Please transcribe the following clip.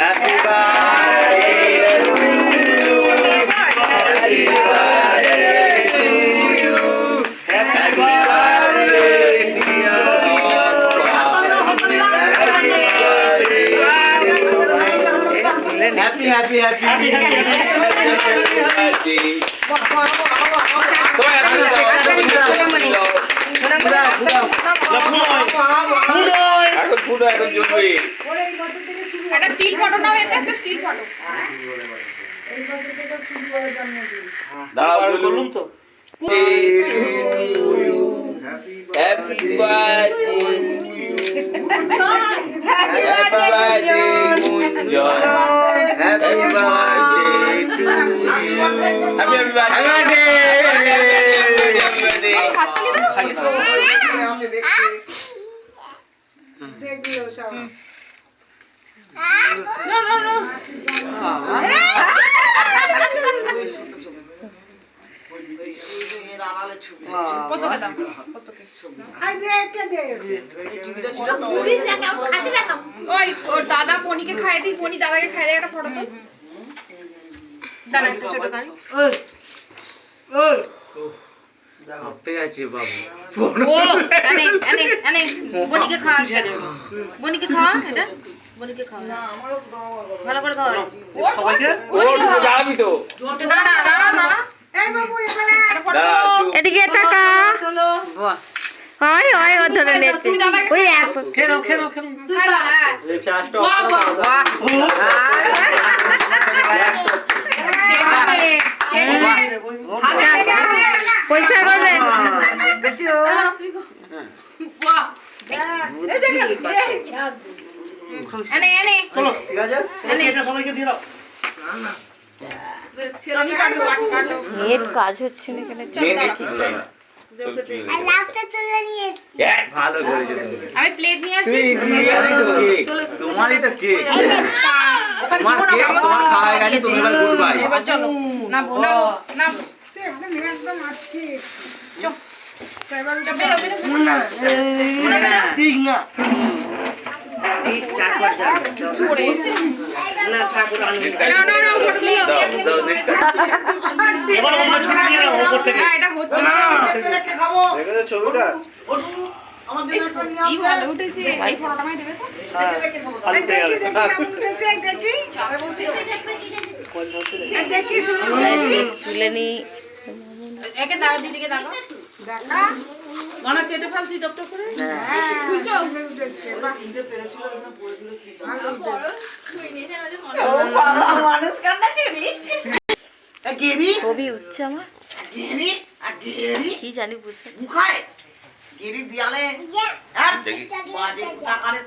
Happy birthday to you. Happy birthday to you. Happy birthday, dear Happy এখন ফুটো এখন জ্বলবে একটা স্টিল ফটো নাও এতে একটা স্টিল ফটো দাঁড়াও বলুন তো happy birthday happy birthday Gunjan happy birthday to you happy birthday খাইয়ে দাও দেখলো সব নো নো নো কত কথা কত আই দেখে দে পুরি দেখাও খাতে দেখাও ওই ওর দাদা পনিকে খাইয়ে দি পনি দাদাকে খাইয়ে দে একটা ফটো তো দাঁড়া একটা ছোট গাড়ি ওই ওই আপে আছে বাবু আনে আনে আনে বনিকে খাওয়া এটা বনিকে খাওয়া ভালো করে খাওয়া সবাইকে ও যাবি তো দাঁড়া দাঁড়া দাঁড়া এই বাবু এখানে এদিকে টাকা চলো হয় হয় ও ধরে নেছে ওই এক খেলো খেলো খেলো এই চাষটা পয়সা করে এনে এনে চলো ঠিক আছে এটা সবাইকে দিয়ে দাও আমি কাটবো কাটবো নেট কাজ হচ্ছে না এখানে ভালো করেছো আমি প্লেট নিয়ে আসি তোমারই তো কেক তোমার কেক তোমার খাওয়া গেছে তুমি এবার গুড বাই এবার চলো না বোনা না একদম একদম আজকে বেরো বেরো ঠিক না ছড়ে না না ফটো দিও এবার আমরা ছুটি নিয়ে নাও উপর থেকে না এটা হচ্ছে না খাবো দেখো ছবিটা আমাদের একটা নিয়ে কি ভালো উঠেছে এই ফটোটা আমায় দেবে তো খালি পেয়ে গেল দেখি শুনো তুলে নি একে দাও দিদিকে দাও দেখা গানা কেটে ফেলছি টপটপ করে বুঝছো উঠেছে বাহ মানুষ কান্না চুরি গেরি ছবি উঠছে আমার গেরি আর গেরি কি জানি বুঝতে মুখায় গেরি দিয়ালে হ্যাঁ দেখি বাজে টাকারে